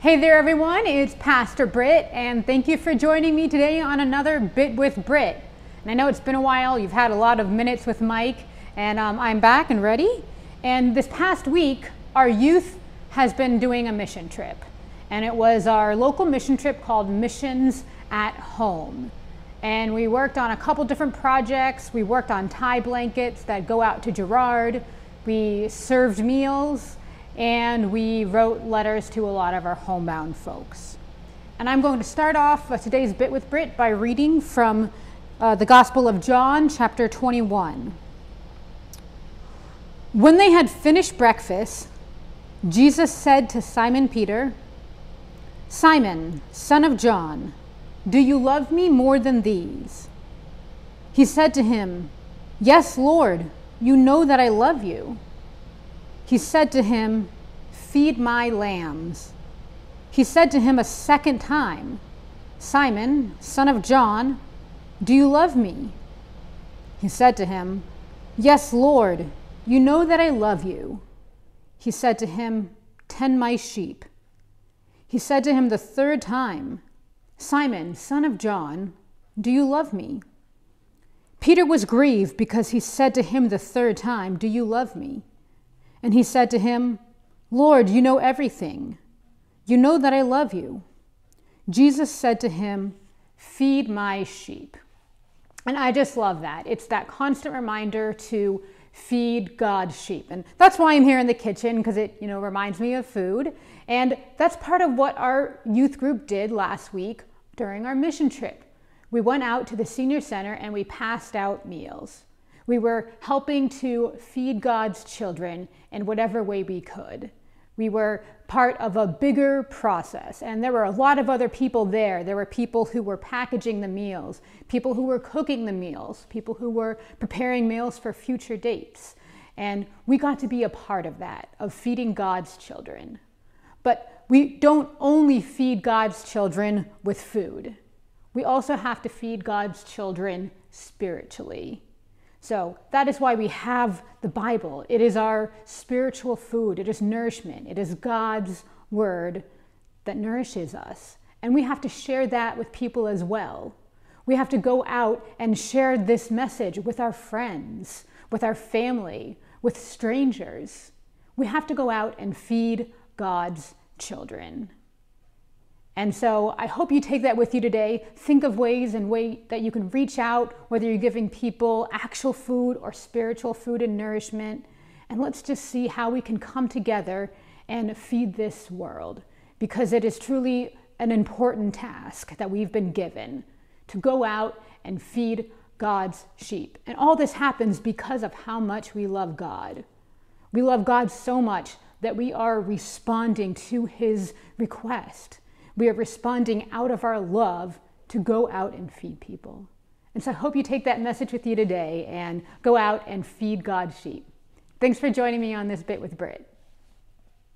Hey there everyone, it's Pastor Britt, and thank you for joining me today on another Bit with Britt. And I know it's been a while, you've had a lot of minutes with Mike, and I'm back and ready. And this past week, our youth has been doing a mission trip. And it was our local mission trip called Missions at Home. And we worked on a couple different projects. We worked on tie blankets that go out to Girard. We served meals. And we wrote letters to a lot of our homebound folks. And I'm going to start off today's Bit with Britt by reading from the Gospel of John, chapter 21. When they had finished breakfast, Jesus said to Simon Peter, "Simon, son of John, do you love me more than these?" He said to him, "Yes, Lord, you know that I love you." He said to him, "Feed my lambs." He said to him a second time, "Simon, son of John, do you love me?" He said to him, "Yes, Lord, you know that I love you." He said to him, "Tend my sheep." He said to him the third time, "Simon, son of John, do you love me?" Peter was grieved because he said to him the third time, "Do you love me?" And he said to him, "Lord, you know everything. You know that I love you." Jesus said to him, "Feed my sheep." And I just love that. It's that constant reminder to feed God's sheep. And that's why I'm here in the kitchen, because it, reminds me of food. And that's part of what our youth group did last week during our mission trip. We went out to the senior center and we passed out meals. We were helping to feed God's children in whatever way we could. We were part of a bigger process, and there were a lot of other people there. There were people who were packaging the meals, people who were cooking the meals, people who were preparing meals for future dates. And we got to be a part of that, of feeding God's children. But we don't only feed God's children with food. We also have to feed God's children spiritually. So that is why we have the Bible. It is our spiritual food. It is nourishment. It is God's word that nourishes us. And we have to share that with people as well. We have to go out and share this message with our friends, with our family, with strangers. We have to go out and feed God's children. And so I hope you take that with you today. Think of ways that you can reach out, whether you're giving people actual food or spiritual food and nourishment. And let's just see how we can come together and feed this world, because it is truly an important task that we've been given to go out and feed God's sheep. And all this happens because of how much we love God. We love God so much that we are responding to his request. We are responding out of our love to go out and feed people. And so I hope you take that message with you today and go out and feed God's sheep. Thanks for joining me on this Bit with Britt.